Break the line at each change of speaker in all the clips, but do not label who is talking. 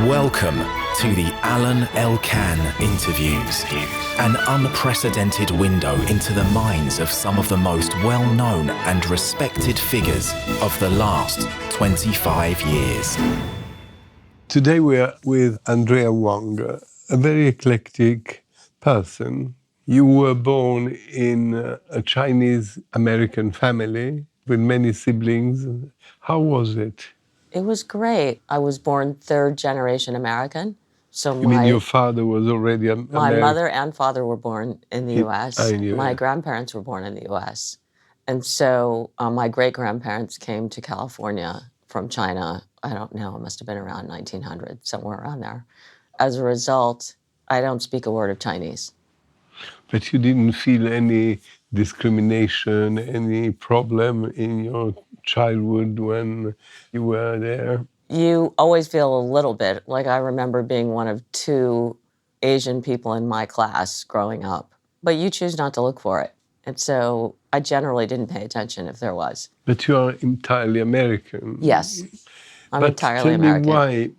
Welcome to the Alain Elkann interviews, an unprecedented window into the minds of some of the most well-known and respected figures of the last 25 years.
Today we are with Andrea Wong, a very eclectic person. You were born in a Chinese-American family with many siblings. How was it?
It was great. I was born third-generation American. So
You mean your father was already American?
My mother and father were born in the U.S.
I knew
My
that.
grandparents were born in the U.S. And so my great-grandparents came to California from China. I don't know, it must have been around 1900, somewhere around there. As a result, I don't speak a word of Chinese.
But you didn't feel any discrimination, any problem in your childhood when you were there?
You always feel a little bit. Like I remember being one of two Asian people in my class growing up. But you choose not to look for it. And so I generally didn't pay attention if there was.
But you are entirely American.
Yes, I'm entirely American.
But tell me why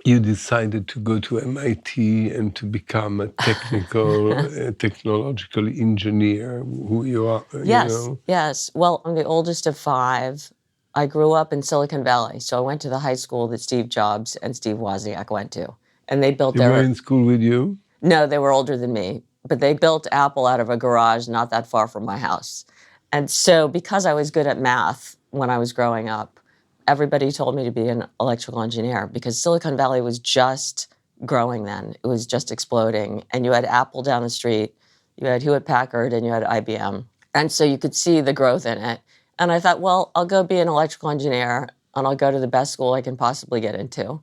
you decided to go to MIT and to become a technological engineer, who you are,
Yes,
you know?
yes. Well, I'm the oldest of five. I grew up in Silicon Valley, so I went to the high school that Steve Jobs and Steve Wozniak went to. And they built
They were in school with you?
No, they were older than me. But they built Apple out of a garage not that far from my house. And so because I was good at math when I was growing up, everybody told me to be an electrical engineer because Silicon Valley was just growing then. It was just exploding. And you had Apple down the street, you had Hewlett-Packard, and you had IBM. And so you could see the growth in it. And I thought, well, I'll go be an electrical engineer and I'll go to the best school I can possibly get into.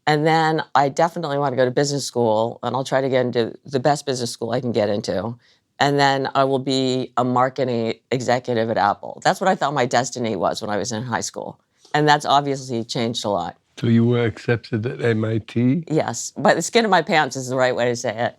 And then I definitely want to go to business school and I'll try to get into the best business school I can get into. And then I will be a marketing executive at Apple. That's what I thought my destiny was when I was in high school. And that's obviously changed a lot.
So you were accepted at MIT?
Yes, by the skin of my pants is the right way to say it.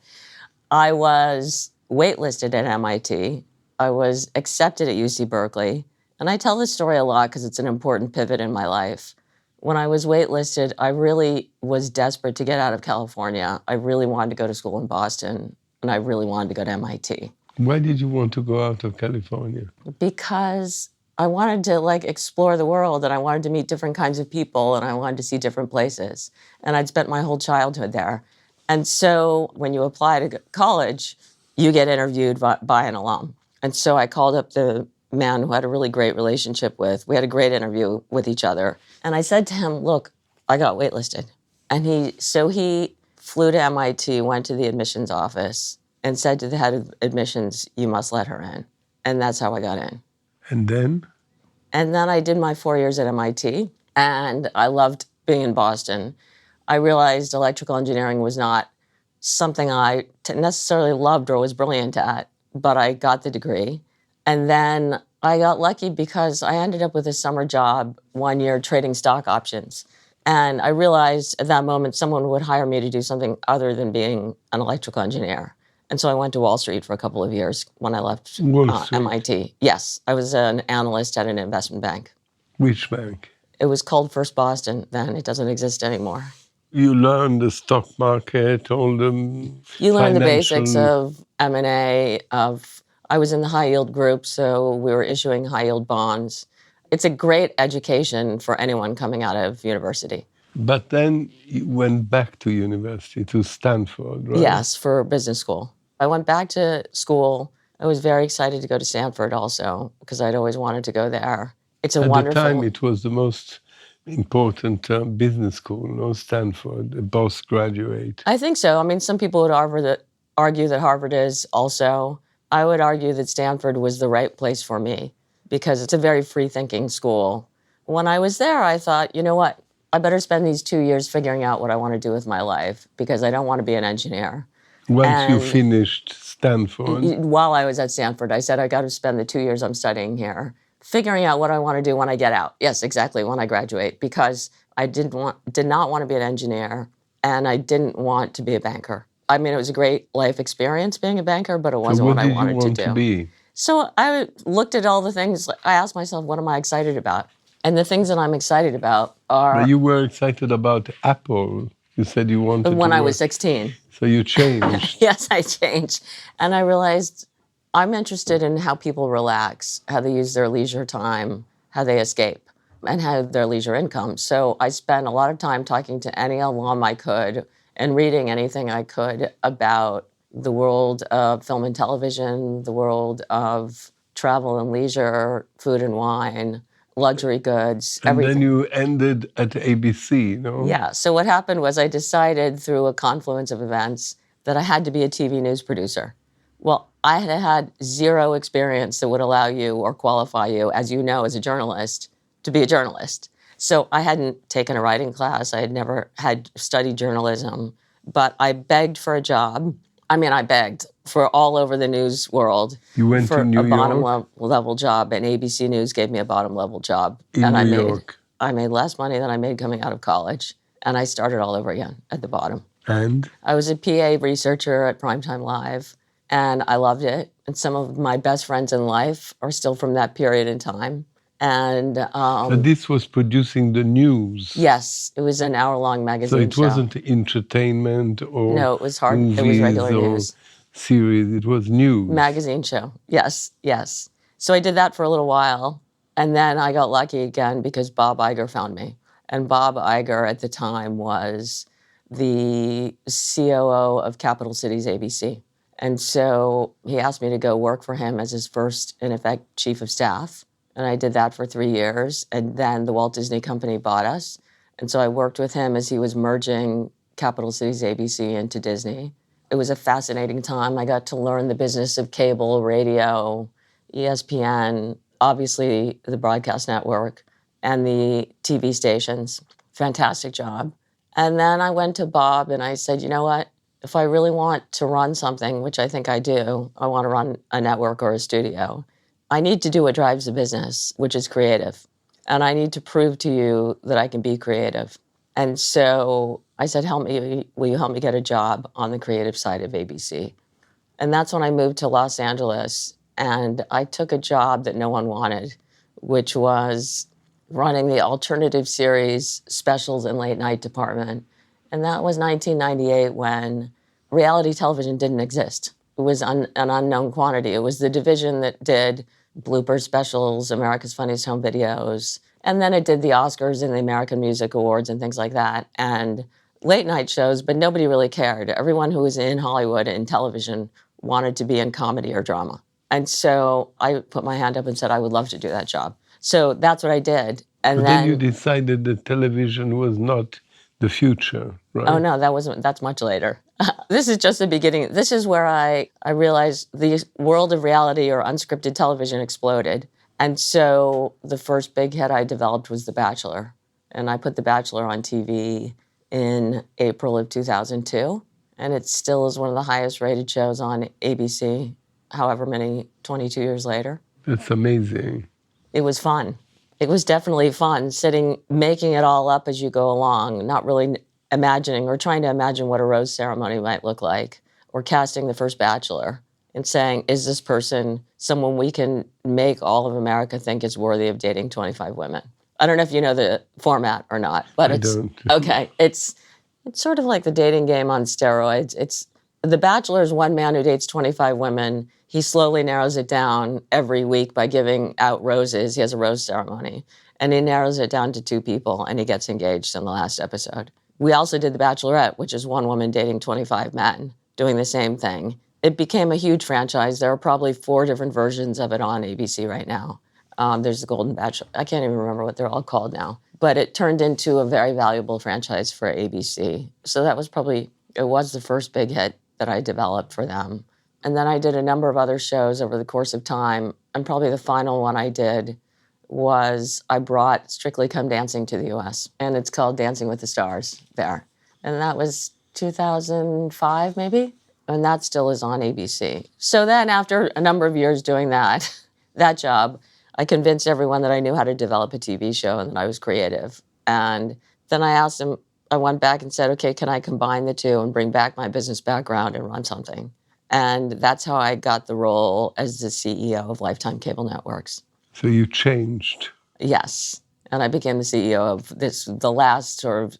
I was waitlisted at MIT. I was accepted at UC Berkeley. And I tell this story a lot because it's an important pivot in my life. When I was waitlisted, I really was desperate to get out of California. I really wanted to go to school in Boston, and I really wanted to go to MIT.
Why did you want to go out of California?
Because I wanted to explore the world, and I wanted to meet different kinds of people, and I wanted to see different places. And I'd spent my whole childhood there. And so when you apply to college, you get interviewed by an alum. And so I called up the man who I had a really great relationship with. We had a great interview with each other. And I said to him, look, I got waitlisted. And he flew to MIT, went to the admissions office, and said to the head of admissions, you must let her in. And that's how I got in.
And then?
And then I did my 4 years at MIT, and I loved being in Boston. I realized electrical engineering was not something I necessarily loved or was brilliant at, but I got the degree. And then I got lucky because I ended up with a summer job 1 year trading stock options. And I realized at that moment someone would hire me to do something other than being an electrical engineer. And so I went to Wall Street for a couple of years when I left MIT. Yes, I was an analyst at an investment bank.
Which bank?
It was called First Boston then. It doesn't exist anymore.
You learned the stock market, all the
You learn the basics of M&A, I was in the high yield group, so we were issuing high yield bonds. It's a great education for anyone coming out of university.
But then you went back to university, to Stanford, right?
Yes, for business school. I went back to school. I was very excited to go to Stanford also, because I'd always wanted to go there. It's a wonderful...
At the time, it was the most important business school, no? Stanford, a postgraduate.
I think so. I mean, some people would argue that Harvard is also. I would argue that Stanford was the right place for me because it's a very free-thinking school. When I was there, I thought, you know what? I better spend these 2 years figuring out what I want to do with my life because I don't want to be an engineer.
Once you finished Stanford?
While I was at Stanford, I said, I got to spend the 2 years I'm studying here figuring out what I want to do when I get out. Yes, exactly, when I graduate, because I did not want to be an engineer and I didn't want to be a banker. I mean, it was a great life experience being a banker, but it wasn't what I wanted to do.
To be?
So I looked at all the things. I asked myself, what am I excited about? And the things that I'm excited about are...
But you were excited about Apple. You said you wanted to
when I
work.
was 16.
So you changed.
Yes, I changed. And I realized I'm interested in how people relax, how they use their leisure time, how they escape, and how their leisure income. So I spent a lot of time talking to any alum I could and reading anything I could about the world of film and television, the world of travel and leisure, food and wine, luxury goods,
And
everything.
then you ended at ABC, no?
Yeah. So what happened was I decided through a confluence of events that I had to be a TV news producer. Well, I had had zero experience that would allow you or qualify you, as you know, as a journalist, to be a journalist. So I hadn't taken a writing class. I had never had studied journalism, but I begged for a job. I mean, I begged for all over the news world.
You went
for
to New
a bottom
York?
level job, and ABC News gave me a bottom level job.
In
And
New York.
I made less money than I made coming out of college, and I started all over again at the bottom.
And?
I was a PA researcher at Primetime Live, and I loved it. And some of my best friends in life are still from that period in time. And
So this was producing the news?
yes, it was an hour-long
So
magazine
it
show.
wasn't entertainment or
No, it was hard.
movies
It was regular
or
news.
series. It was news.
Magazine show. Yes, yes. So I did that for a little while. And then I got lucky again because Bob Iger found me. And Bob Iger at the time was the COO of Capital Cities ABC. And so he asked me to go work for him as his first, in effect, chief of staff. And I did that for 3 years. And then the Walt Disney Company bought us. And so I worked with him as he was merging Capital Cities ABC into Disney. It was a fascinating time. I got to learn the business of cable, radio, ESPN, obviously the broadcast network, and the TV stations. Fantastic job. And then I went to Bob and I said, you know what? If I really want to run something, which I think I do, I want to run a network or a studio, I need to do what drives the business, which is creative. And I need to prove to you that I can be creative. And so I said, will you help me get a job on the creative side of ABC? And that's when I moved to Los Angeles. And I took a job that no one wanted, which was running the alternative series specials and late night department. And that was 1998 when reality television didn't exist. It was an unknown quantity. It was the division that did blooper specials, America's Funniest Home Videos, and then it did the Oscars and the American Music Awards and things like that, and late night shows, but nobody really cared. Everyone who was in Hollywood and television wanted to be in comedy or drama. And so I put my hand up and said I would love to do that job. So that's what I did. And
But then you decided that television was not the future, right?
Oh, no, that's much later. This is just the beginning. This is where I realized the world of reality or unscripted television exploded. And so the first big hit I developed was The Bachelor. And I put The Bachelor on TV in April of 2002. And it still is one of the highest rated shows on ABC, however many, 22 years later.
That's amazing.
It was fun. It was definitely fun, making it all up as you go along, not really imagining or trying to imagine what a rose ceremony might look like, or casting the first Bachelor and saying, is this person someone we can make all of America think is worthy of dating 25 women? I don't know if you know the format or not, but
I don't.
Okay. It's sort of like the dating game on steroids. The Bachelor is one man who dates 25 women. He slowly narrows it down every week by giving out roses. He has a rose ceremony. And he narrows it down to 2 people, and he gets engaged in the last episode. We also did The Bachelorette, which is one woman dating 25 men, doing the same thing. It became a huge franchise. There are probably 4 different versions of it on ABC right now. There's The Golden Bachelor. I can't even remember what they're all called now. But it turned into a very valuable franchise for ABC. So that was it was the first big hit that I developed for them. And then I did a number of other shows over the course of time. And probably the final one I did was I brought Strictly Come Dancing to the U.S. And it's called Dancing with the Stars there. And that was 2005, maybe? And that still is on ABC. So then after a number of years doing that job, I convinced everyone that I knew how to develop a TV show and that I was creative. And then I went back and said, okay, can I combine the two and bring back my business background and run something? And that's how I got the role as the CEO of Lifetime Cable Networks.
So you changed.
Yes. And I became the CEO of the last sort of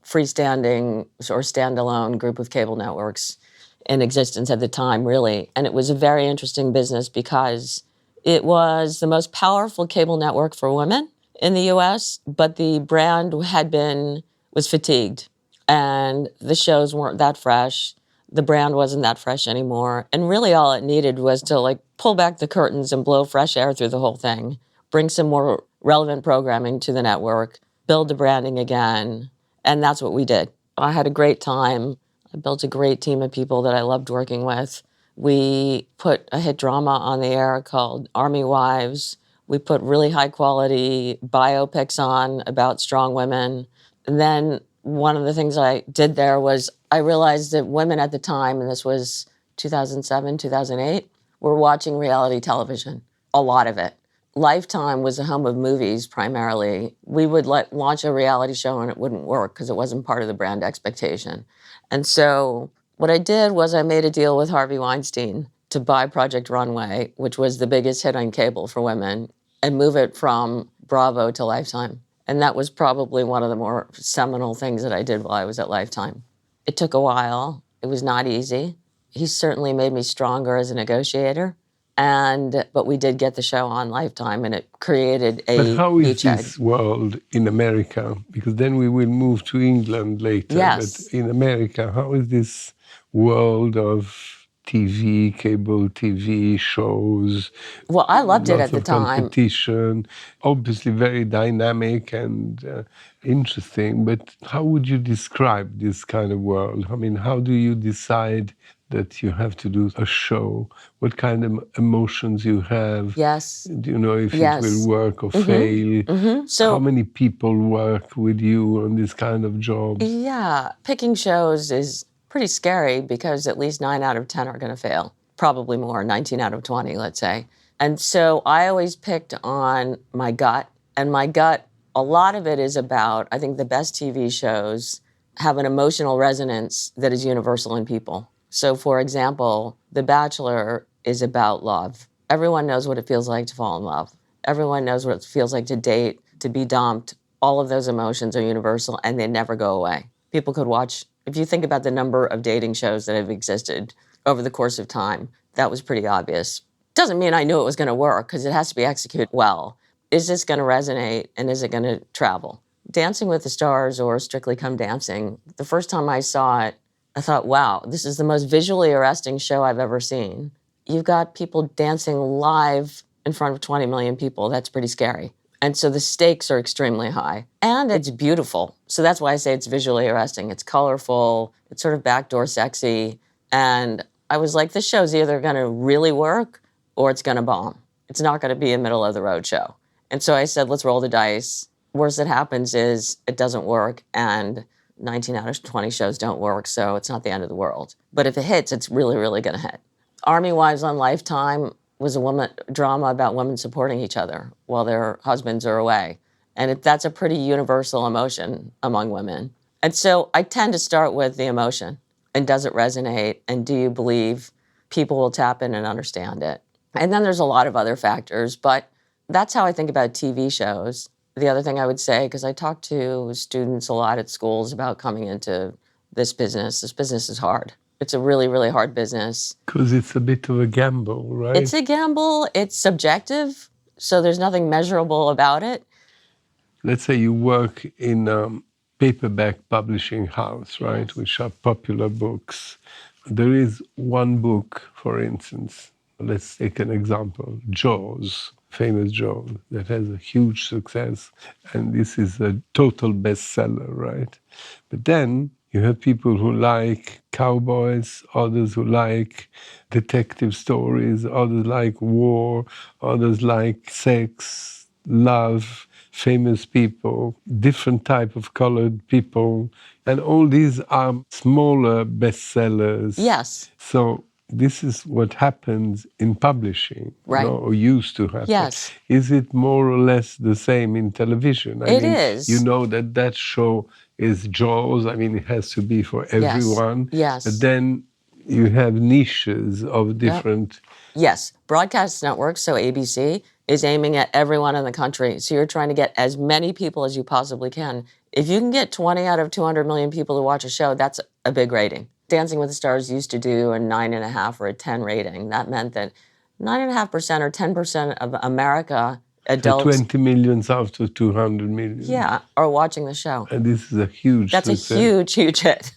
freestanding or standalone group of cable networks in existence at the time, really. And it was a very interesting business because it was the most powerful cable network for women in the US, but the brand was fatigued, and the shows weren't that fresh. The brand wasn't that fresh anymore. And really all it needed was to like pull back the curtains and blow fresh air through the whole thing, bring some more relevant programming to the network, build the branding again. And that's what we did. I had a great time. I built a great team of people that I loved working with. We put a hit drama on the air called Army Wives. We put really high quality biopics on about strong women. And then one of the things I did there was I realized that women at the time, and this was 2007, 2008, were watching reality television, a lot of it. Lifetime was a home of movies primarily. We would launch a reality show and it wouldn't work because it wasn't part of the brand expectation. And so what I did was I made a deal with Harvey Weinstein to buy Project Runway, which was the biggest hit on cable for women, and move it from Bravo to Lifetime. And that was probably one of the more seminal things that I did while I was at Lifetime. It took a while. It was not easy. He certainly made me stronger as a negotiator. But we did get the show on Lifetime, and it created a
But how is
beachhead.
this world in America? Because then we will move to England later.
Yes.
But in America, how is this world of TV, cable TV shows?
Well, I loved it at the
Lots of
time.
competition, obviously very dynamic and interesting. But how would you describe this kind of world? I mean, how do you decide that you have to do a show? What kind of emotions you have?
Yes.
Do you know if
Yes.
it will work or fail?
So
How many people work with you on this kind of jobs?
yeah, picking shows is pretty scary because at least 9 out of 10 are going to fail. Probably more, 19 out of 20, let's say. And so I always picked on my gut. And my gut, a lot of it is about, I think the best TV shows have an emotional resonance that is universal in people. So for example, The Bachelor is about love. Everyone knows what it feels like to fall in love. Everyone knows what it feels like to date, to be dumped. All of those emotions are universal and they never go away. People could watch, if you think about the number of dating shows that have existed over the course of time, that was pretty obvious. Doesn't mean I knew it was going to work because it has to be executed well. Is this going to resonate and is it going to travel? Dancing with the Stars or Strictly Come Dancing, the first time I saw it, I thought, wow, this is the most visually arresting show I've ever seen. You've got people dancing live in front of 20 million people. That's pretty scary. And so the stakes are extremely high. And it's beautiful. So that's why I say it's visually arresting. It's colorful. It's sort of backdoor sexy. And I was like, this show's either going to really work or it's going to bomb. It's not going to be a middle of the road show. And so I said, let's roll the dice. Worst that happens is it doesn't work. And 19 out of 20 shows don't work, so it's not the end of the world. But if it hits, it's really, really going to hit. Army Wives on Lifetime was a drama about women supporting each other while their husbands are away. And that's a pretty universal emotion among women. And so I tend to start with the emotion. And does it resonate? And do you believe people will tap in and understand it? And then there's a lot of other factors, but that's how I think about TV shows. The other thing I would say, because I talk to students a lot at schools about coming into this business is hard. It's a really, really hard business.
Because it's a bit of a gamble, right?
It's a gamble. It's subjective, so there's nothing measurable about it.
Let's say you work in a paperback publishing house, right,
Yes.
which are popular books. There is one book, for instance, let's take an example, Jaws. Famous Jaws, that has a huge success, and this is a total bestseller, right? But then you have people who like cowboys, others who like detective stories, others like war, others like sex, love, famous people, different type of colored people, and all these are smaller bestsellers.
Yes.
So this is what happens in publishing,
Right.
or used to happen.
Yes.
Is it more or less the same in television?
It is.
You know that show is Jaws. I mean, it has to be for everyone.
Yes.
But then you have niches of different...
Yes. Broadcast networks, so ABC, is aiming at everyone in the country. So you're trying to get as many people as you possibly can If you can get 20 out of 200 million people to watch a show, that's a big rating. Dancing with the Stars used to do a 9.5 or a 10 rating. That meant that 9.5% or 10% of America
So
adults,
20 million out of 200 million.
yeah, are watching the show.
And this is a huge
That's
success.
a huge, huge hit.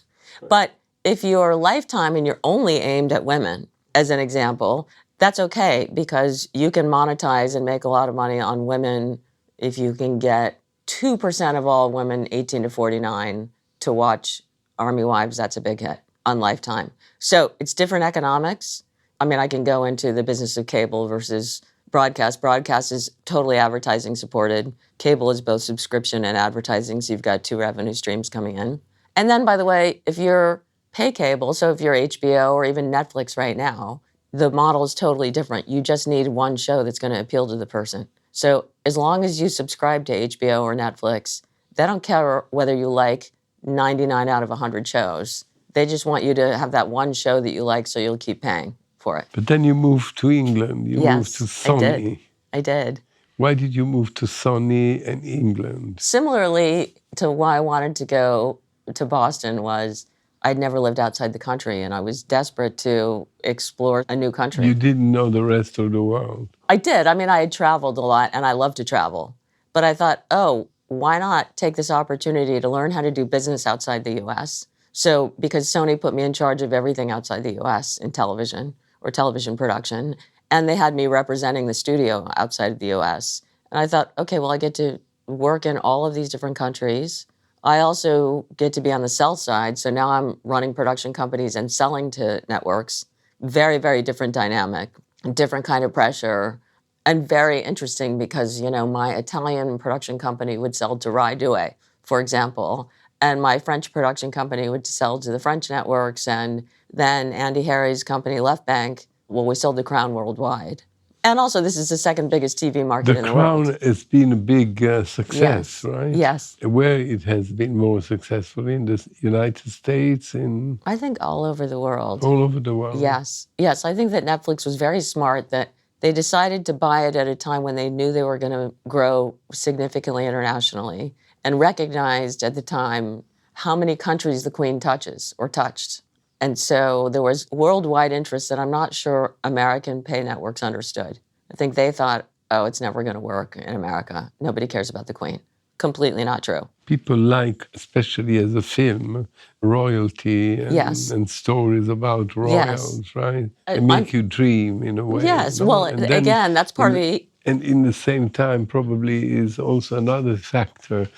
But if you're Lifetime and you're only aimed at women, as an example, that's okay because you can monetize and make a lot of money on women if you can get 2% of all women 18 to 49 to watch Army Wives. That's a big hit on Lifetime. So it's different economics. I mean, I can go into the business of cable versus broadcast. Broadcast is totally advertising supported. Cable is both subscription and advertising, so you've got two revenue streams coming in. And then, by the way, if you're pay cable, so if you're HBO or even Netflix right now, the model is totally different. You just need one show that's going to appeal to the person. So as long as you subscribe to HBO or Netflix, they don't care whether you like 99 out of 100 shows. They just want you to have that one show that you like, so you'll keep paying for it.
But then you moved to England. You moved to Sony.
I did.
Why did you move to Sony and England?
Similarly to why I wanted to go to Boston was I'd never lived outside the country, and I was desperate to explore a new country.
You didn't know the rest of the world.
I did. I mean, I had traveled a lot, and I love to travel. But I thought, oh, why not take this opportunity to learn how to do business outside the U.S.? So because Sony put me in charge of everything outside the U.S. in television or television production, and they had me representing the studio outside of the U.S. And I thought, okay, well, I get to work in all of these different countries. I also get to be on the sell side. So now I'm running production companies and selling to networks. Very, very different dynamic, different kind of pressure, and very interesting because, you know, my Italian production company would sell to Rai Due, for example, and my French production company would sell to the French networks, and then Andy Harry's company, Left Bank, well, we sold The Crown worldwide. And also, this is the second biggest TV market in the world.
The Crown has been a big success, right?
Yes.
Where it has been more successful, in the United States, in...
I think all over the world.
All over the world.
Yes. Yes, I think that Netflix was very smart that they decided to buy it at a time when they knew they were going to grow significantly internationally and recognized at the time how many countries the Queen touches or touched. And so there was worldwide interest that I'm not sure American pay networks understood. I think they thought, oh, it's never going to work in America. Nobody cares about the Queen. Completely not true.
People like, especially as a film, royalty and,
Yes.
and stories about royals,
Yes.
right? They make you dream in a way.
Yes,
no?
well,
And then
again, that's part of the...
And in the same time, probably is also another factor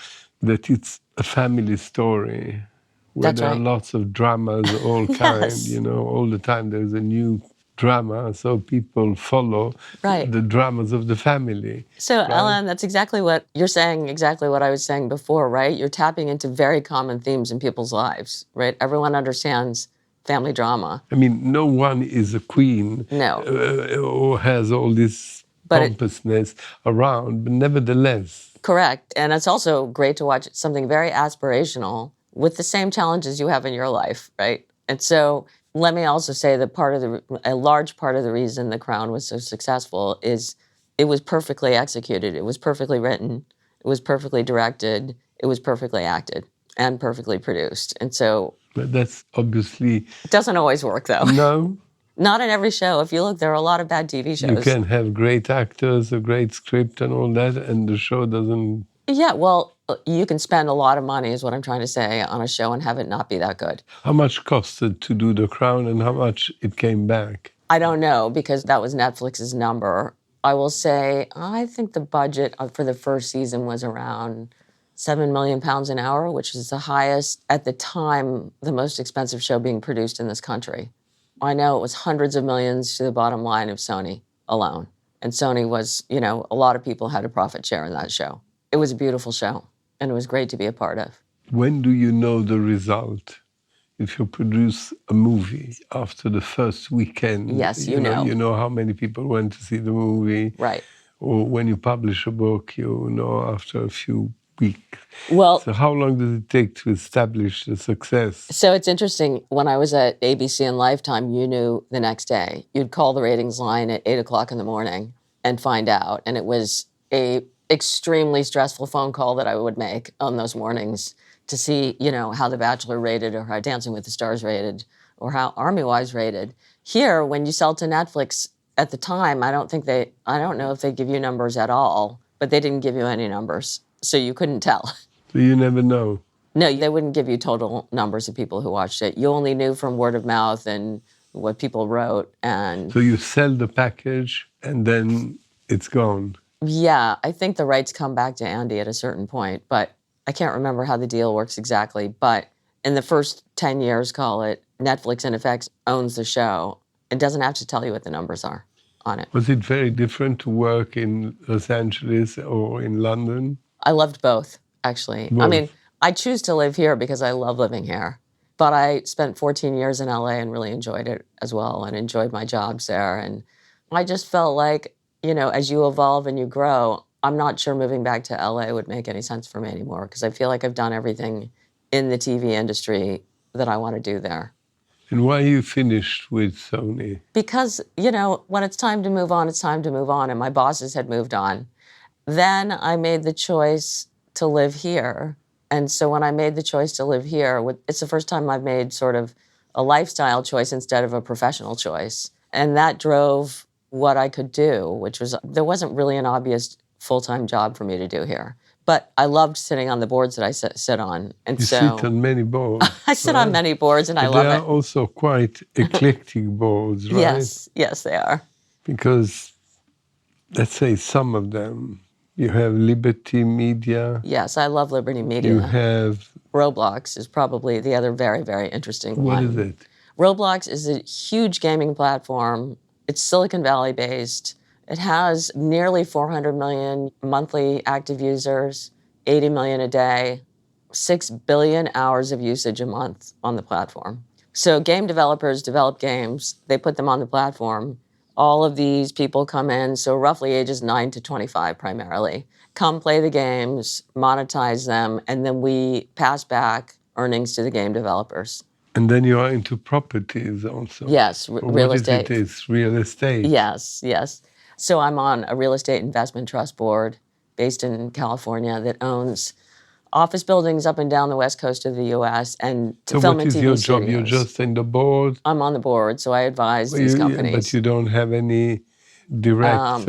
that it's a family story. Where
That's
there
right.
are lots of dramas, all kind,
Yes.
you know, all the time there's a new drama, so people follow
Right.
the dramas of the family.
So, Alain, that's exactly what you're saying, exactly what I was saying before, right? You're tapping into very common themes in people's lives, right? Everyone understands family drama.
I mean, no one is a queen
No.
or has all this
But
pompousness around, but nevertheless.
Correct. And it's also great to watch something very aspirational with the same challenges you have in your life, right? And so let me also say that a large part of the reason The Crown was so successful is it was perfectly executed. It was perfectly written. It was perfectly directed. It was perfectly acted and perfectly produced. And so...
But that's obviously...
It doesn't always work, though.
No.
Not in every show. If you look, there are a lot of bad TV shows.
You can have great actors, a great script and all that, and the show doesn't...
Yeah, well, you can spend a lot of money, is what I'm trying to say, on a show and have it not be that good.
How much costed to do The Crown and how much it came back?
I don't know, because that was Netflix's number. I will say, I think the budget for the first season was around £7 million an hour, which is the highest, at the time, the most expensive show being produced in this country. I know it was hundreds of millions to the bottom line of Sony alone. And Sony was, you know, a lot of people had a profit share in that show. It was a beautiful show, and it was great to be a part of.
When do you know the result? If you produce a movie after the first weekend,
Yes, you know.
You know how many people went to see the movie.
Right.
Or when you publish a book, you know after a few weeks.
Well,
so how long does it take to establish the success?
So it's interesting. When I was at ABC and Lifetime, you knew the next day. You'd call the ratings line at 8 o'clock in the morning and find out. And it was a extremely stressful phone call that I would make on those mornings to see, how The Bachelor rated or how Dancing with the Stars rated or how Army Wives rated. Here, when you sell to Netflix at the time, I don't know if they give you numbers at all, but they didn't give you any numbers. So you couldn't tell.
So you never know.
No, they wouldn't give you total numbers of people who watched it. You only knew from word of mouth and what people wrote. And
So you sell the package and then it's gone.
yeah, I think the rights come back to Andy at a certain point, but I can't remember how the deal works exactly. But in the first 10 years, call it, Netflix in effect owns the show. It doesn't have to tell you what the numbers are on it.
Was it very different to work in Los Angeles or in London?
I loved both, actually. I mean, I choose to live here because I love living here. But I spent 14 years in LA and really enjoyed it as well and enjoyed my jobs there. And I just felt like, as you evolve and you grow, I'm not sure moving back to LA would make any sense for me anymore because I feel like I've done everything in the TV industry that I want to do there.
And why you finished with Sony?
Because, when it's time to move on, it's time to move on. And my bosses had moved on. Then I made the choice to live here. And so when I made the choice to live here, it's the first time I've made sort of a lifestyle choice instead of a professional choice. And that drove what I could do, which was, there wasn't really an obvious full-time job for me to do here. But I loved sitting on the boards that I sit on. And
You sit on many boards.
I sit on many boards and I love
They are
it.
also quite eclectic boards, right?
Yes, they are.
Because, let's say some of them, you have Liberty Media.
Yes, I love Liberty Media.
You have...
Roblox is probably the other very, very interesting one.
What is it?
Roblox is a huge gaming platform. It's Silicon Valley based. It has nearly 400 million monthly active users, 80 million a day, 6 billion hours of usage a month on the platform. So game developers develop games, they put them on the platform. All of these people come in, so roughly ages 9 to 25 primarily, come play the games, monetize them, and then we pass back earnings to the game developers.
And then you are into properties also.
Yes, real estate.
What is it? It's real estate.
Yes. So I'm on a real estate investment trust board based in California that owns office buildings up and down the west coast of the U.S. and
So
film
what
and
is
TV
your
studios.
job? You're just in the board?
I'm on the board, so I advise these companies.
But you don't have any direct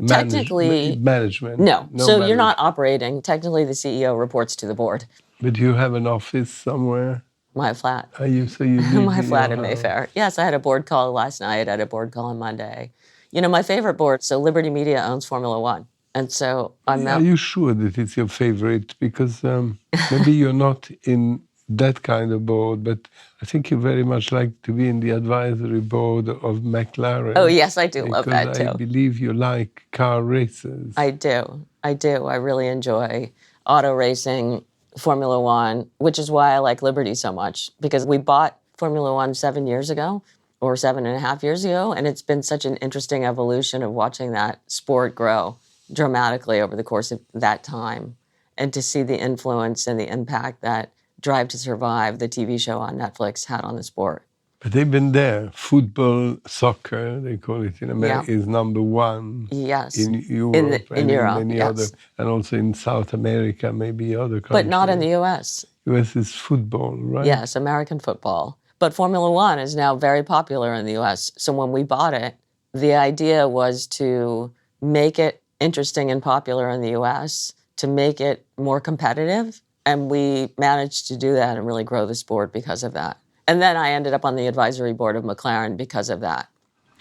technically,
management?
No. So you're not operating. Technically, the CEO reports to the board.
But you have an office somewhere?
My flat.
So you live
My flat in
your house.
Mayfair. Yes, I had a board call last night. I had a board call on Monday. My favorite board, so Liberty Media owns Formula One. And so I'm
Are you sure that it's your favorite? Because maybe you're not in that kind of board, but I think you very much like to be in the advisory board of McLaren.
Oh, yes, I do love that too.
I believe you like car races.
I do. I really enjoy auto racing, Formula One, which is why I like Liberty so much, because we bought Formula One 7 years ago, or 7.5 years ago, and it's been such an interesting evolution of watching that sport grow dramatically over the course of that time, and to see the influence and the impact that Drive to Survive, the TV show on Netflix, had on the sport.
But they've been there. Football, soccer, they call it in America, is number one.
Yes.
In Europe
in Europe,
many
yes.
other, and also in South America, maybe other countries.
But not in the U.S.
U.S. is football, right?
Yes, American football. But Formula One is now very popular in the U.S. So when we bought it, the idea was to make it interesting and popular in the U.S., to make it more competitive. And we managed to do that and really grow the sport because of that. And then I ended up on the advisory board of McLaren because of that.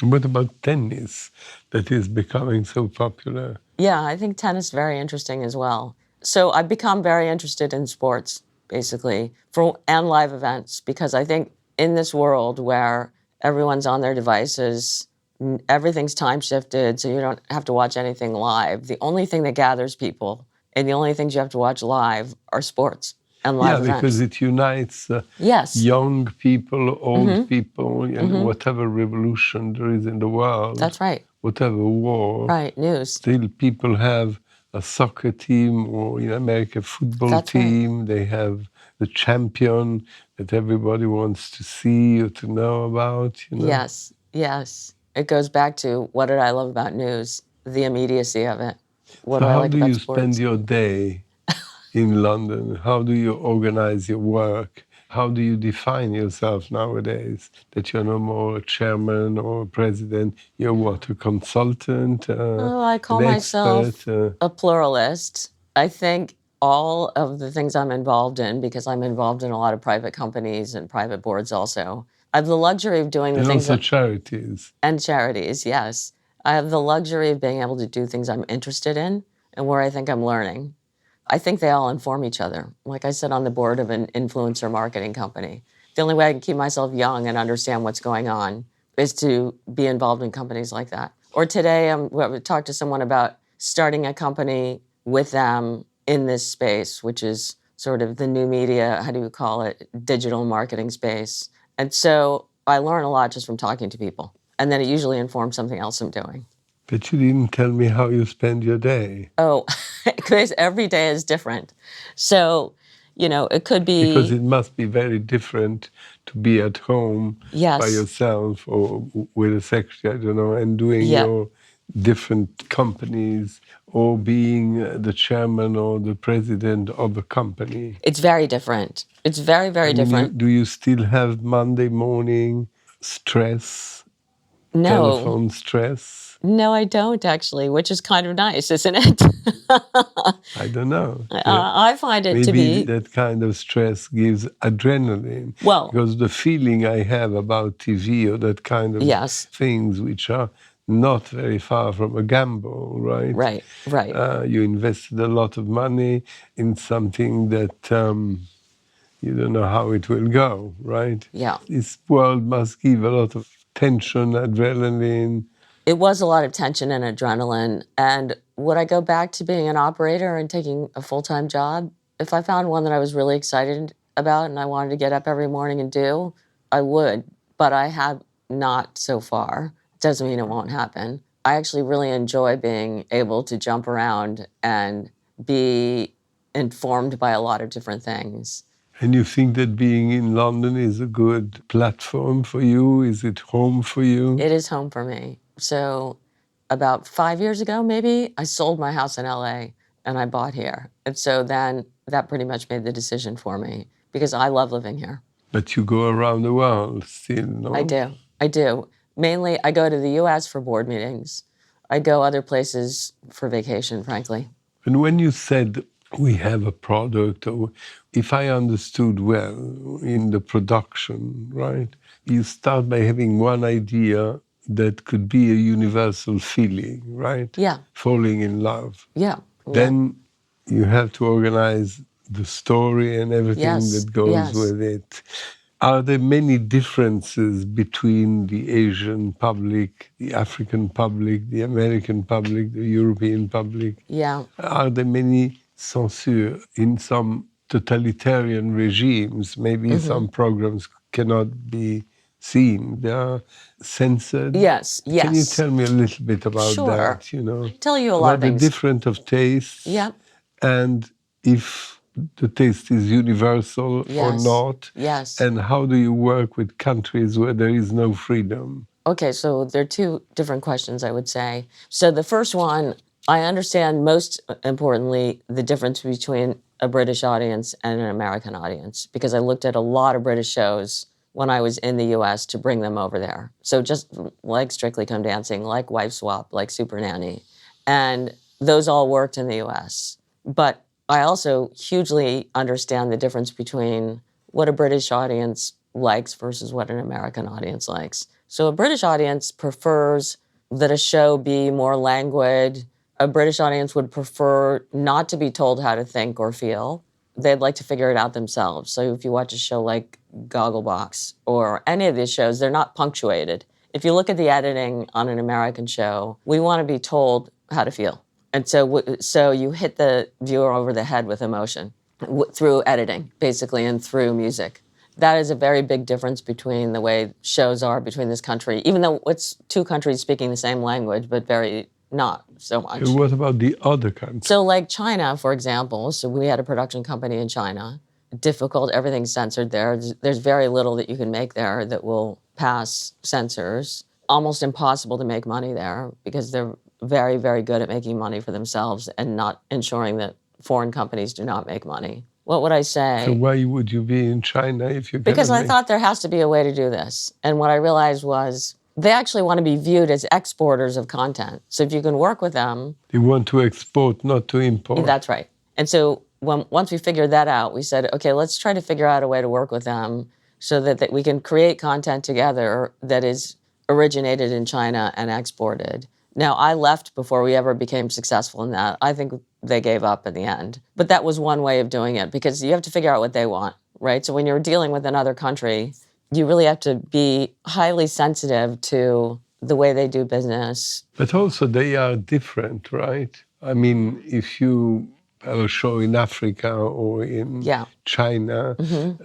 What about tennis that is becoming so popular?
Yeah, I think tennis is very interesting as well. So I've become very interested in sports, basically, and live events, because I think in this world where everyone's on their devices, everything's time shifted, so you don't have to watch anything live. The only thing that gathers people and the only things you have to watch live are sports and live events.
Yeah, because it unites young people, old people, whatever revolution there is in the world.
That's right.
Whatever war.
Right, news.
Still people have a soccer team or in America football team. Right. They have the champion that everybody wants to see or to know about.
Yes. It goes back to what did I love about news? The immediacy of it. What
So
do I
how
like
do
about
you spend
sports?
your day in London? How do you organize your work? How do you define yourself nowadays? That you're no more a chairman or a president. You're what, a consultant,
Oh, I
an
call
expert?
myself a pluralist. I think all of the things I'm involved in, because I'm involved in a lot of private companies and private boards also, I have the luxury of doing the
And
things
also
that,
charities.
and charities, yes. I have the luxury of being able to do things I'm interested in and where I think I'm learning. I think they all inform each other. Like I said, on the board of an influencer marketing company. The only way I can keep myself young and understand what's going on is to be involved in companies like that. Or today, we talked to someone about starting a company with them in this space, which is sort of the new media, how do you call it, digital marketing space. And so I learn a lot just from talking to people. And then it usually informs something else I'm doing.
But you didn't tell me how you spend your day.
Oh, because every day is different. So, it could
Because
be,
it must be very different to be at home by
yes,
yourself or with a secretary, I don't know, and doing
yeah,
your different companies or being the chairman or the president of a company.
it's very different. It's very,
I
very
mean,
different.
do you still have Monday morning stress,
No,
telephone stress?
no, I don't actually, which is kind of nice, isn't it?
I don't know.
I find it to
Maybe
be,
that kind of stress gives adrenaline,
well,
because the feeling I have about TV or that kind of
yes,
things, which are not very far from a gamble, right?
right, right.
You invested a lot of money in something that you don't know how it will go, right?
Yeah.
This world must give a lot of tension, adrenaline.
It was a lot of tension and adrenaline. And would I go back to being an operator and taking a full-time job? If I found one that I was really excited about and I wanted to get up every morning and do, I would. But I have not so far. Doesn't mean it won't happen. I actually really enjoy being able to jump around and be informed by a lot of different things.
And you think that being in London is a good platform for you? Is it home for you?
It is home for me. So about 5 years ago, maybe, I sold my house in LA and I bought here. And so then that pretty much made the decision for me because I love living here.
But you go around the world still,
I
no?
do. I do. Mainly, I go to the US for board meetings. I go other places for vacation, frankly.
And when you said we have a product, or if I understood well, in the production, right? You start by having one idea that could be a universal feeling, right?
Yeah.
Falling in love.
Yeah. Yeah.
Then you have to organize the story and everything
Yes.
that goes
Yes.
with it. Are there many differences between the Asian public, the African public, the American public, the European public?
Yeah.
Are there many censure in some totalitarian regimes? Maybe some programs cannot be seen. They are censored.
Yes.
Can you
Yes.
tell me a little bit about
Sure.
that,
Tell you a lot
about
of
the
things.
difference of tastes?
Yeah.
And if the taste is universal or
Yes.
not?
Yes.
And how do you work with countries where there is no freedom?
Okay, so there are two different questions, I would say. So the first one, I understand most importantly the difference between a British audience and an American audience because I looked at a lot of British shows when I was in the US to bring them over there. So just like Strictly Come Dancing, like Wife Swap, like Super Nanny. And those all worked in the US. But I also hugely understand the difference between what a British audience likes versus what an American audience likes. So a British audience prefers that a show be more languid. A British audience would prefer not to be told how to think or feel. They'd like to figure it out themselves. So if you watch a show like Gogglebox or any of these shows, they're not punctuated. If you look at the editing on an American show, we want to be told how to feel. And so you hit the viewer over the head with emotion through editing, basically, and through music. That is a very big difference between the way shows are between this country, even though it's two countries speaking the same language, but very not so much.
And what about the other countries?
So like China, for example, so we had a production company in China. Difficult, everything's censored there. There's very little that you can make there that will pass censors. Almost impossible to make money there because they're very, very good at making money for themselves and not ensuring that foreign companies do not make money. What would I say?
So why would you be in China if you
Because
cannot
I thought there has to be a way to do this. And what I realized was they actually want to be viewed as exporters of content. So if you can work with them.
They want to export, not to import.
That's right. And so once we figured that out, we said, okay, let's try to figure out a way to work with them so that we can create content together that is originated in China and exported. Now, I left before we ever became successful in that. I think they gave up in the end. But that was one way of doing it, because you have to figure out what they want, right? So when you're dealing with another country, you really have to be highly sensitive to the way they do business.
But also they are different, right? I mean, if you have a show in Africa or in China,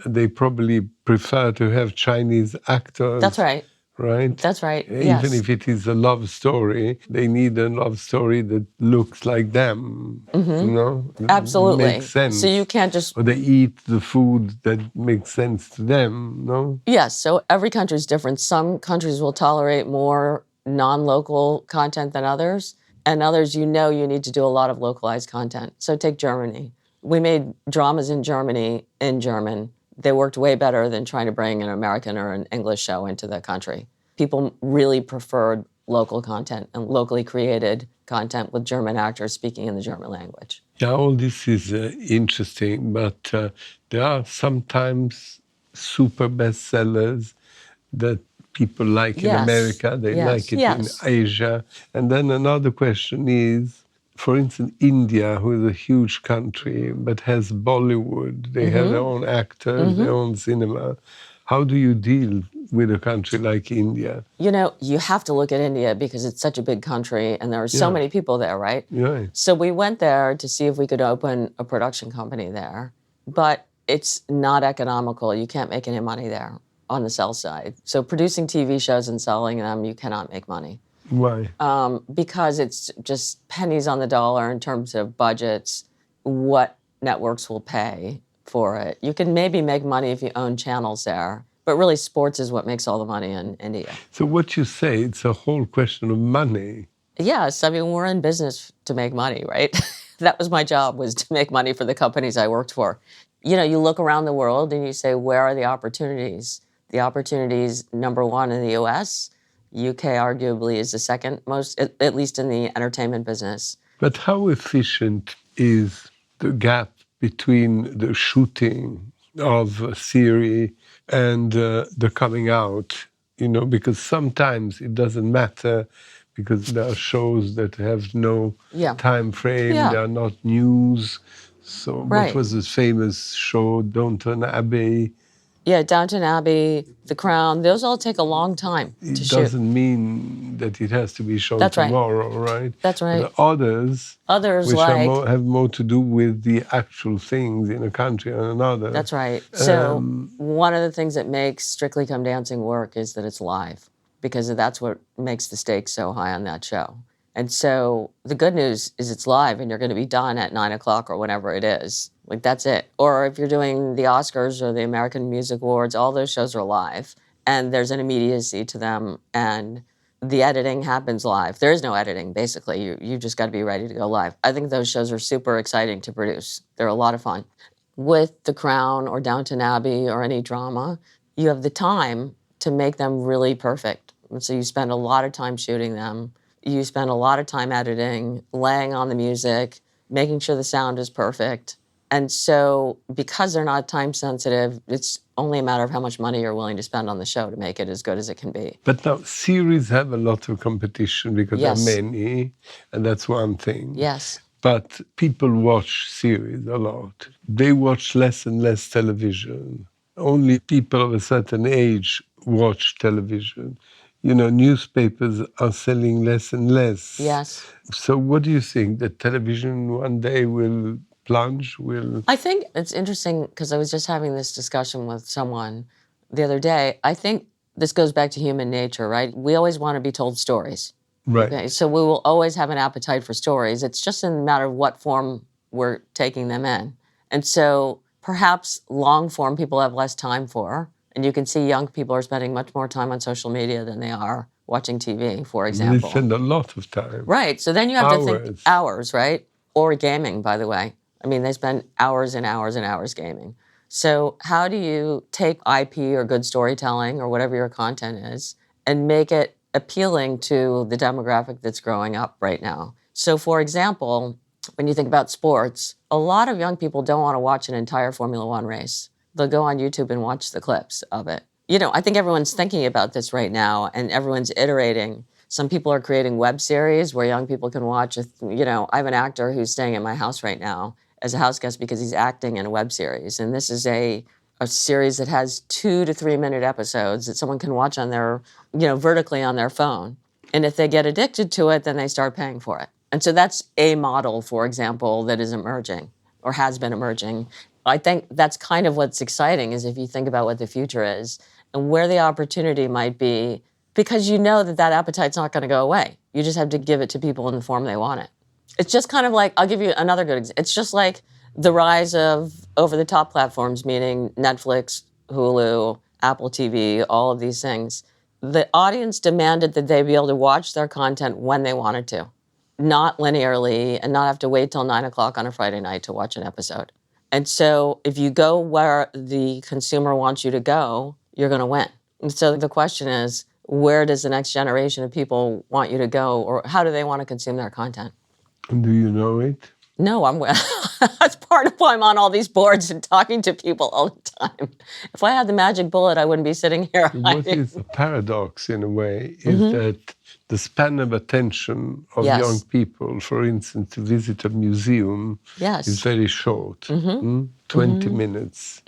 they probably prefer to have Chinese actors.
That's right.
Right?
That's right.
Even if it is a love story, they need a love story that looks like them. You know?
Absolutely.
Makes sense.
So you can't just...
Or they eat the food that makes sense to them, no?
Yes. So every country is different. Some countries will tolerate more non-local content than others. And others, you need to do a lot of localized content. So take Germany. We made dramas in Germany in German. They worked way better than trying to bring an American or an English show into the country. People really preferred local content and locally created content with German actors speaking in the German language.
Yeah, all this is interesting, but there are sometimes super bestsellers that people like in America, they like it in Asia. And then another question is, for instance, India, who is a huge country, but has Bollywood. They have their own actors, their own cinema. How do you deal with a country like India?
You have to look at India because it's such a big country and there are so many people there, right?
Yeah.
So we went there to see if we could open a production company there, but it's not economical. You can't make any money there on the sell side. So producing TV shows and selling them, you cannot make money.
Why?
Because it's just pennies on the dollar in terms of budgets, what networks will pay for it. You can maybe make money if you own channels there, but really sports is what makes all the money in India.
So what you say, it's a whole question of money.
Yes, I mean, we're in business to make money, right? That was my job, was to make money for the companies I worked for. You look around the world and you say, where are the opportunities? The opportunities, number one, in the US, UK arguably is the second most, at least in the entertainment business.
But how efficient is the gap between the shooting of a series and the coming out? Because sometimes it doesn't matter because there are shows that have no time frame, they are not news. So what was this famous show, Downton Abbey?
Yeah, Downton Abbey, The Crown, those all take a long time to shoot.
It doesn't mean that it has to be shown tomorrow, right?
That's right.
But others which have more to do with the actual things in a country or another.
That's right. So one of the things that makes Strictly Come Dancing work is that it's live, because that's what makes the stakes so high on that show. And so the good news is it's live and you're going to be done at 9 o'clock or whenever it is. Like, that's it. Or if you're doing the Oscars or the American Music Awards, all those shows are live. And there's an immediacy to them. And the editing happens live. There is no editing, basically. You just got to be ready to go live. I think those shows are super exciting to produce. They're a lot of fun. With The Crown or Downton Abbey or any drama, you have the time to make them really perfect. And so you spend a lot of time shooting them. You spend a lot of time editing, laying on the music, making sure the sound is perfect. And so because they're not time sensitive, it's only a matter of how much money you're willing to spend on the show to make it as good as it can be.
But now, series have a lot of competition because there are many, and that's one thing.
Yes.
But people watch series a lot. They watch less and less television. Only people of a certain age watch television. Newspapers are selling less and less.
Yes.
So what do you think? That television one day will plunge?
I think it's interesting because I was just having this discussion with someone the other day. I think this goes back to human nature, right? We always want to be told stories.
Right.
Okay? So we will always have an appetite for stories. It's just in a matter of what form we're taking them in. And so perhaps long form people have less time for. And you can see young people are spending much more time on social media than they are watching TV, for
They
example.
spend a lot of time.
Right. So then you have to think
Hours.
hours, right? Or gaming, by the way. I mean, they spend hours and hours and hours gaming. So how do you take IP or good storytelling or whatever your content is and make it appealing to the demographic that's growing up right now? So for example, when you think about sports, a lot of young people don't want to watch an entire Formula One race. They'll go on YouTube and watch the clips of it. You know, I think everyone's thinking about this right now and everyone's iterating. Some people are creating web series where young people can watch. You know, I have an actor who's staying at my house right now as a house guest because he's acting in a web series. And this is a series that has 2 to 3 minute episodes that someone can watch on their, you know, vertically on their phone. And if they get addicted to it, then they start paying for it. And so that's a model, for example, that is emerging or has been emerging. I think that's kind of what's exciting is if you think about what the future is and where the opportunity might be, because you know that that appetite's not going to go away. You just have to give it to people in the form they want it. It's just kind of like, I'll give you another good example. It's just like the rise of over-the-top platforms, meaning Netflix, Hulu, Apple TV, all of these things. The audience demanded that they be able to watch their content when they wanted to, not linearly, and not have to wait till 9 o'clock on a Friday night to watch an episode. And so if you go where the consumer wants you to go, you're going to win. And so the question is, where does the next generation of people want you to go, or how do they want to consume their content?
Do you know it?
No, that's part of why I'm on all these boards and talking to people all the time. If I had the magic bullet, I wouldn't be sitting here.
What is a paradox in a way is that the span of attention of
Yes.
young people, for instance, to visit a museum
Yes.
is very short, 20 minutes.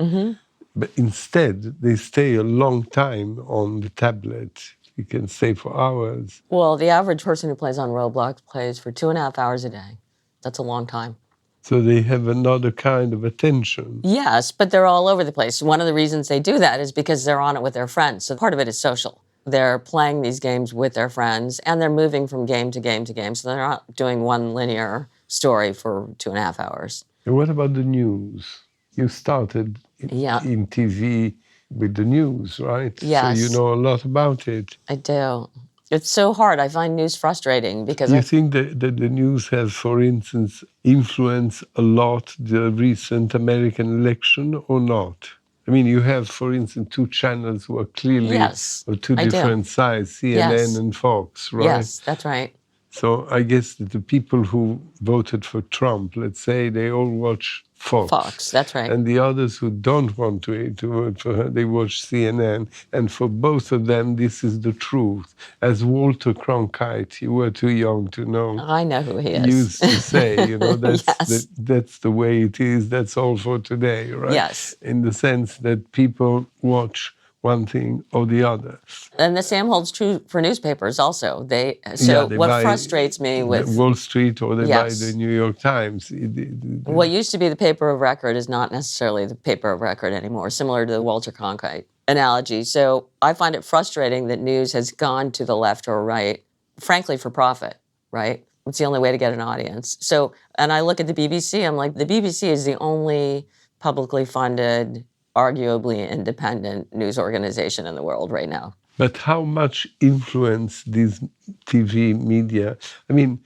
But instead, they stay a long time on the tablet. You can stay for hours.
Well, the average person who plays on Roblox plays for 2.5 hours a day. That's a long time.
So they have another kind of attention.
Yes, but they're all over the place. One of the reasons they do that is because they're on it with their friends. So part of it is social. They're playing these games with their friends, and they're moving from game to game to game. So they're not doing one linear story for 2.5 hours.
And what about the news? You started in TV with the news, right?
Yes.
So you know a lot about it.
I do. It's so hard. I find news frustrating because
Do you think that the news has, for instance, influenced a lot the recent American election or not? I mean, you have, for instance, 2 channels who are clearly
Yes,
of 2
I do.
different sides, CNN
Yes.
and Fox, right?
Yes, that's right.
So I guess that the people who voted for Trump, let's say, they all watch Fox.
Fox, that's right.
And the others who don't want to vote for her, they watch CNN. And for both of them, this is the truth. As Walter Cronkite, you were too young to know,
I know who he is.
used to say, you know, that's,
Yes.
that's the way it is, that's all for today, right?
Yes.
In the sense that people watch one thing or the other.
And the same holds true for newspapers also.
They
What
buy
frustrates me with
Wall Street or they buy
Yes.
the New York Times.
what used to be the paper of record is not necessarily the paper of record anymore, similar to the Walter Cronkite analogy. So I find it frustrating that news has gone to the left or right, frankly, for profit, right? It's the only way to get an audience. So, and I look at the BBC, I'm like, the BBC is the only publicly funded, arguably independent news organization in the world right now.
But how much influence these TV media? I mean,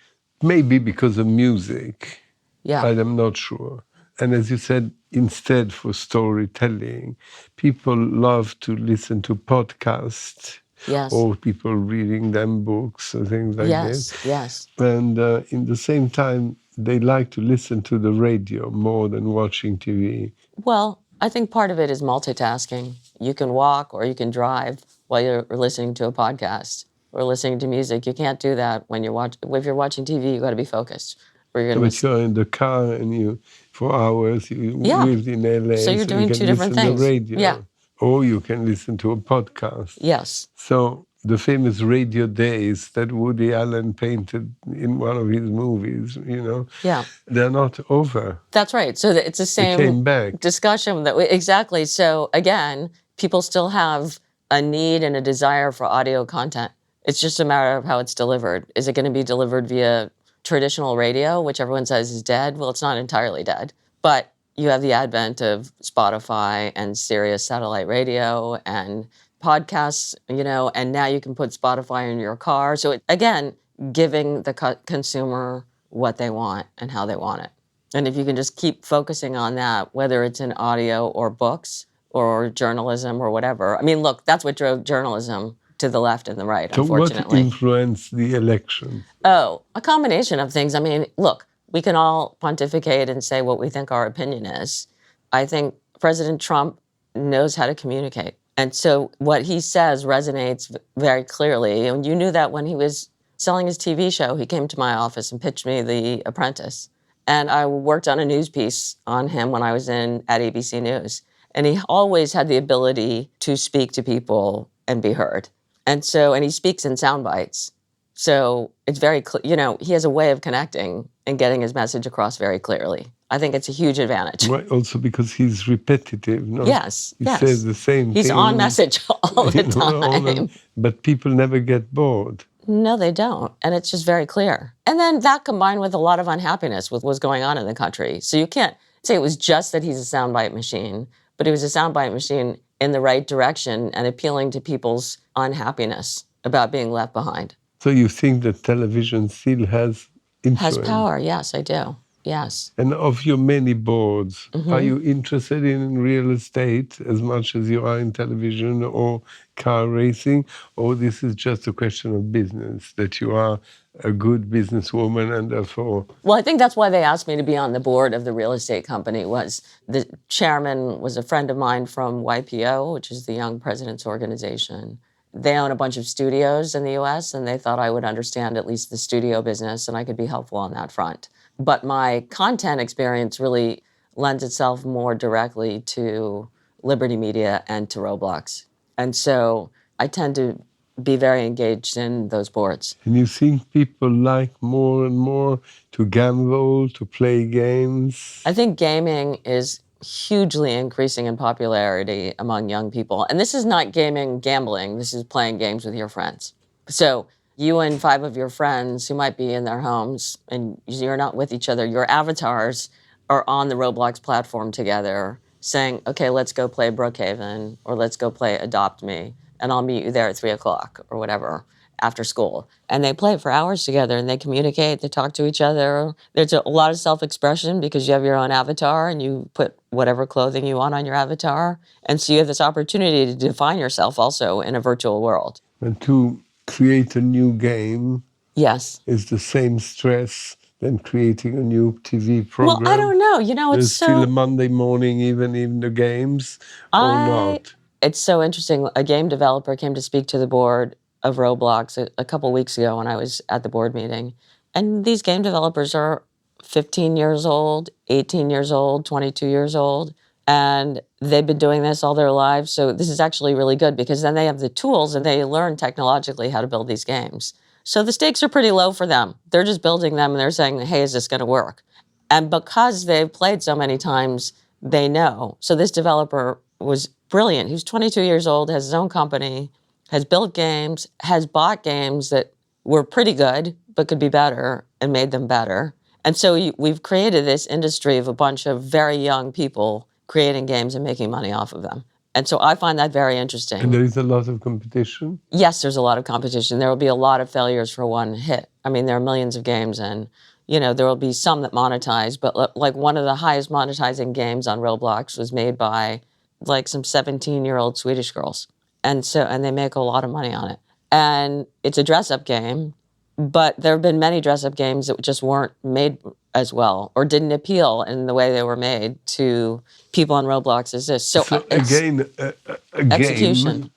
maybe because of music.
Yeah.
I'm not sure. And as you said, instead for storytelling, people love to listen to podcasts
Yes.
or people reading them books or things like this.
Yes. Yes.
And in the same time, they like to listen to the radio more than watching TV.
Well, I think part of it is multitasking. You can walk or you can drive while you're listening to a podcast or listening to music. You can't do that when if you're watching TV, you got to be focused. Or you're gonna
But you're in the car and you, for hours, you
Yeah.
lived in LA.
So you're doing
you
2
can
different
listen
things.
to radio.
Yeah.
Or you can listen to a podcast.
Yes.
So the famous radio days that Woody Allen painted in one of his movies, you know,
Yeah.
they're not over.
That's right. So it's the
They came
same
back.
discussion exactly. So again, people still have a need and a desire for audio content. It's just a matter of how it's delivered. Is it going to be delivered via traditional radio, which everyone says is dead? Well, it's not entirely dead. But you have the advent of Spotify and Sirius satellite radio and podcasts, and now you can put Spotify in your car. So again, giving the consumer what they want and how they want it. And if you can just keep focusing on that, whether it's in audio or books or journalism or whatever. I mean, look, that's what drove journalism to the left and the right,
So
unfortunately.
what influenced the election?
Oh, a combination of things. I mean, look, we can all pontificate and say what we think our opinion is. I think President Trump knows how to communicate. And so what he says resonates very clearly. And you knew that when he was selling his TV show, he came to my office and pitched me The Apprentice. And I worked on a news piece on him when I was at ABC News. And he always had the ability to speak to people and be heard. And he speaks in sound bites. So it's very clear, he has a way of connecting and getting his message across very clearly. I think it's a huge advantage.
Right, also because he's repetitive. No?
Yes,
He says the same thing.
He's on message all the time.
But people never get bored.
No, they don't. And it's just very clear. And then that combined with a lot of unhappiness with what's going on in the country. So you can't say it was just that he's a soundbite machine, but he was a soundbite machine in the right direction and appealing to people's unhappiness about being left behind.
So you think that television still has influence?
Has power, yes, I do. Yes.
And of your many boards, are you interested in real estate as much as you are in television or car racing? Or this is just a question of business, that you are a good businesswoman and therefore...
Well, I think that's why they asked me to be on the board of the real estate company. Was the chairman was a friend of mine from YPO, which is the Young Presidents Organization. They own a bunch of studios in the US, and they thought I would understand at least the studio business and I could be helpful on that front. But my content experience really lends itself more directly to Liberty Media and to Roblox. And so I tend to be very engaged in those boards.
And you think people like more and more to gamble, to play games?
I think gaming is hugely increasing in popularity among young people. And this is not gambling. This is playing games with your friends. So you and 5 of your friends who might be in their homes and you're not with each other, your avatars are on the Roblox platform together saying, okay, let's go play Brookhaven or let's go play Adopt Me and I'll meet you there at 3 o'clock or whatever after school. And they play for hours together and they communicate, they talk to each other. There's a lot of self-expression because you have your own avatar and you put whatever clothing you want on your avatar. And so you have this opportunity to define yourself also in a virtual world.
And to create a new game is the same stress than creating a new TV program?
Well, I don't know.
There's still a Monday morning even in the games or not?
It's so interesting. A game developer came to speak to the board of Roblox a couple weeks ago when I was at the board meeting. And these game developers are 15 years old, 18 years old, 22 years old. And they've been doing this all their lives. So this is actually really good because then they have the tools and they learn technologically how to build these games. So the stakes are pretty low for them. They're just building them and they're saying, hey, is this going to work? And because they've played so many times, they know. So this developer was brilliant. He's 22 years old, has his own company, has built games, has bought games that were pretty good but could be better and made them better. And so we've created this industry of a bunch of very young people creating games and making money off of them. And so I find that very interesting.
And there is a lot of competition?
Yes, there's a lot of competition. There will be a lot of failures for one hit. I mean, there are millions of games and, there will be some that monetize, but like one of the highest monetizing games on Roblox was made by like some 17-year-old Swedish girls. And they make a lot of money on it. And it's a dress-up game, but there have been many dress-up games that just weren't made as well or didn't appeal in the way they were made to people on Roblox as this. So
again, a game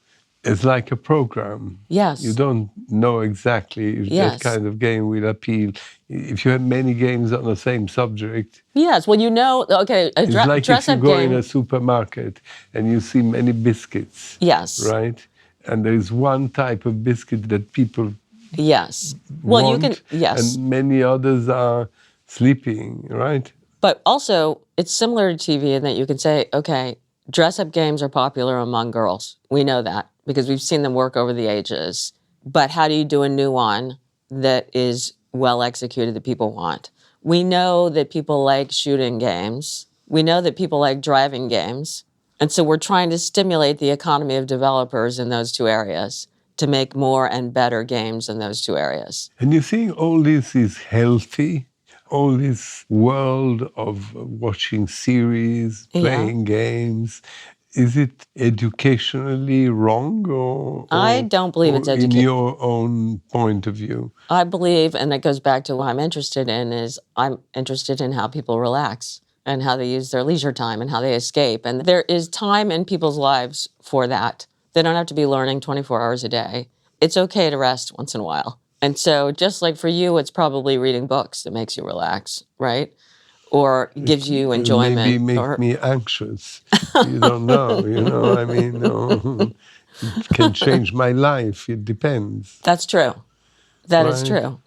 is like a program.
Yes.
You don't know exactly if that kind of game will appeal. If you have many games on the same subject.
Yes, well, okay,
it's like
dress-up
if you go
game.
in a supermarket and you see many biscuits.
Yes.
Right? And there is one type of biscuit that people
Well,
want,
you can,
and many others are sleeping, right?
But also, it's similar to TV in that you can say, okay, dress-up games are popular among girls. We know that because we've seen them work over the ages. But how do you do a new one that is well executed that people want? We know that people like shooting games. We know that people like driving games. And so we're trying to stimulate the economy of developers in those two areas to make more and better games in those two areas.
And you think all this is healthy? All this world of watching series, playing games, is it educationally wrong or
I don't believe it's
in your own point of view?
I believe, and it goes back to what I'm interested in, is I'm interested in how people relax and how they use their leisure time and how they escape. And there is time in people's lives for that. They don't have to be learning 24 hours a day. It's okay to rest once in a while. And so just like for you, it's probably reading books that makes you relax, right? Or gives you enjoyment.
Maybe make me anxious. You don't know, I mean, no, it can change my life. It depends.
That's true. That is true.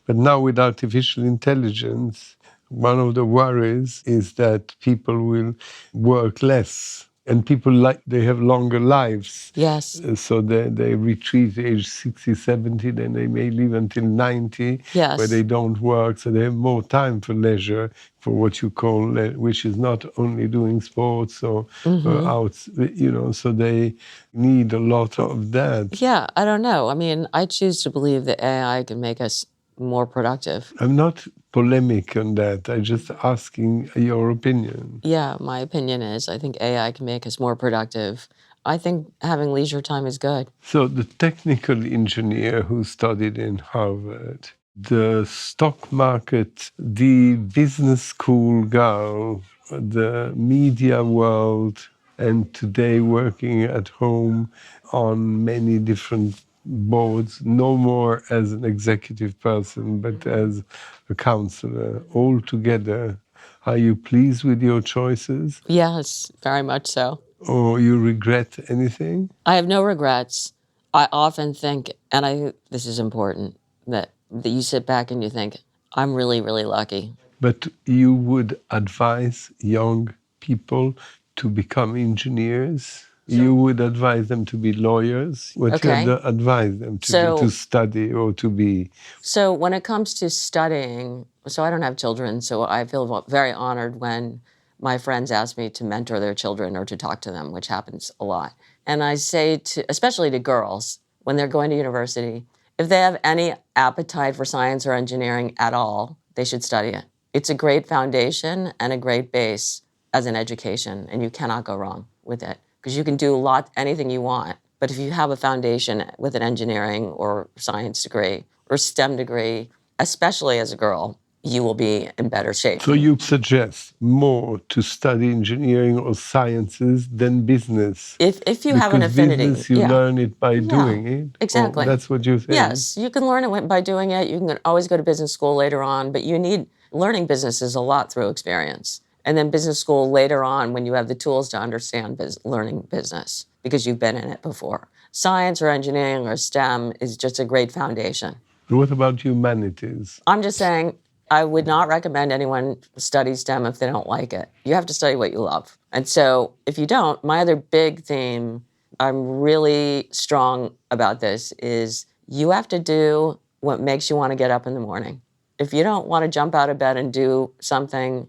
But now with artificial intelligence, one of the worries is that people will work less. And people they have longer lives.
Yes.
So they retreat age 60, 70, then they may live until 90,
yes.
where they don't work. So they have more time for leisure, for what you call, which is not only doing sports or out, so they need a lot of that.
Yeah, I don't know. I mean, I choose to believe that AI can make us more productive.
I'm not polemic on that. I'm just asking your opinion.
Yeah, my opinion is I think AI can make us more productive. I think having leisure time is good.
So the technical engineer who studied in Harvard, the stock market, the business school girl, the media world, and today working at home on many different boards, no more as an executive person, but as a counselor, all together. Are you pleased with your choices?
Yes, very much so.
Or you regret anything?
I have no regrets. I often think, and I think this is important, that you sit back and you think, I'm really, really lucky.
But you would advise young people to become engineers? You would advise them to be lawyers? What you advise them to study or to be?
So when it comes to studying, so I don't have children, so I feel very honored when my friends ask me to mentor their children or to talk to them, which happens a lot. And I say especially to girls, when they're going to university, if they have any appetite for science or engineering at all, they should study it. It's a great foundation and a great base as an education, and you cannot go wrong with it. Because you can do anything you want. But if you have a foundation with an engineering or science degree or STEM degree, especially as a girl, you will be in better shape.
So you suggest more to study engineering or sciences than business?
If you have an affinity.
Because business, you learn it by doing it?
Exactly.
That's what you think?
Yes, you can learn it by doing it. You can always go to business school later on, but you need learning businesses a lot through experience. And then business school later on when you have the tools to understand learning business because you've been in it before. Science or engineering or STEM is just a great foundation.
What about humanities?
I'm just saying I would not recommend anyone study STEM if they don't like it. You have to study what you love. And so if you don't, my other big theme, I'm really strong about this, is you have to do what makes you want to get up in the morning. If you don't want to jump out of bed and do something,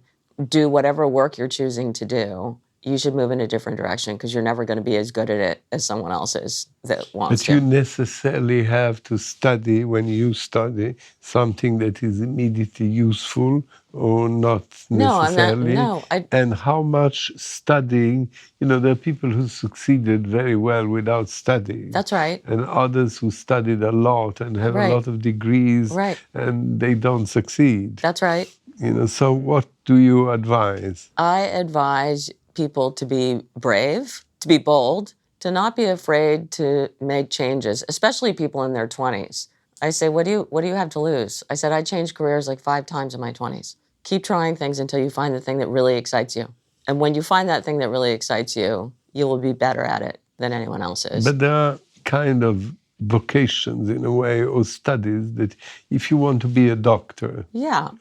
do whatever work you're choosing to do, you should move in a different direction because you're never going to be as good at it as someone else is that wants to.
But you necessarily have to study, when you study, something that is immediately useful or not necessarily. And how much studying, there are people who succeeded very well without studying.
That's right.
And others who studied a lot and have a lot of degrees and they don't succeed.
That's right.
So what do you advise?
I advise people to be brave, to be bold, to not be afraid to make changes, especially people in their 20s. I say, what do you have to lose? I said, I changed careers like 5 times in my 20s. Keep trying things until you find the thing that really excites you. And when you find that thing that really excites you, you will be better at it than anyone else is.
But there are kind of vocations in a way, or studies, that if you want to be a doctor,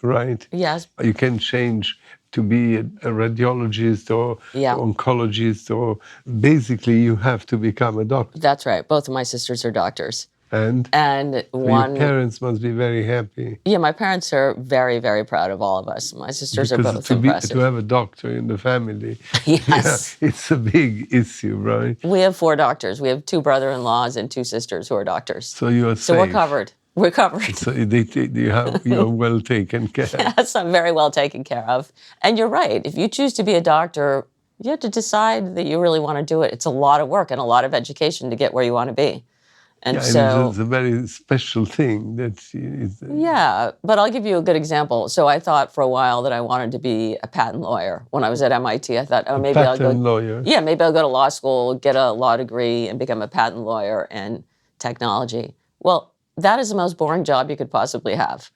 right?
Yes.
You can change to be a radiologist or oncologist, or basically you have to become a doctor.
That's right. Both of my sisters are doctors.
And
And
your parents must be very happy.
Yeah, my parents are very, very proud of all of us. My sisters are both impressive.
To have a doctor in the family,
Yes.
yeah, it's a big issue, right?
We have 4 doctors. We have 2 brother-in-laws and 2 sisters who are doctors.
So you are
So
safe.
we're covered. We're covered.
So you're well taken care of.
Yes, I'm very well taken care of. And you're right. If you choose to be a doctor, you have to decide that you really want to do it. It's a lot of work and a lot of education to get where you want to be. And
yeah,
so
it's a very special thing.
Yeah, but I'll give you a good example. So I thought for a while that I wanted to be a patent lawyer. When I was at MIT, I thought, oh, maybe I'll go.
Patent lawyer.
Yeah, maybe I'll go to law school, get a law degree, and become a patent lawyer in technology. Well, that is the most boring job you could possibly have.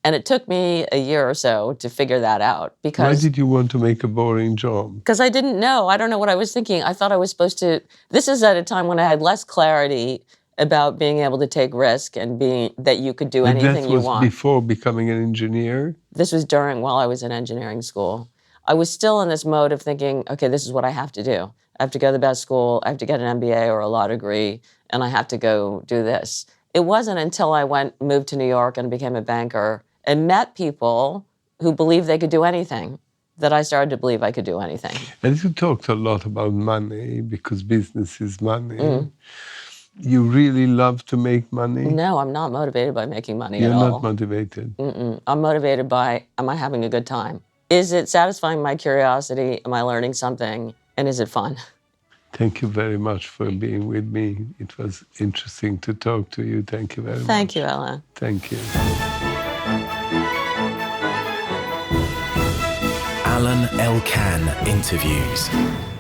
And it took me a year or so to figure that out because...
Why did you want to make a boring job?
Because I didn't know. I don't know what I was thinking. I thought I was supposed to... This is at a time when I had less clarity about being able to take risk and that you could do anything you want.
That was before becoming an engineer?
This was while I was in engineering school. I was still in this mode of thinking, okay, this is what I have to do. I have to go to the best school, I have to get an MBA or a law degree, and I have to go do this. It wasn't until I moved to New York and became a banker and met people who believed they could do anything that I started to believe I could do anything.
And you talked a lot about money because business is money. You really love to make money?
No, I'm not motivated by making money at all.
You're not motivated?
I'm motivated by, am I having a good time? Is it satisfying my curiosity? Am I learning something? And is it fun?
Thank you very much for being with me. It was interesting to talk to you. Thank you very much.
Thank you, Alain.
Thank you.
Alain Elkann interviews.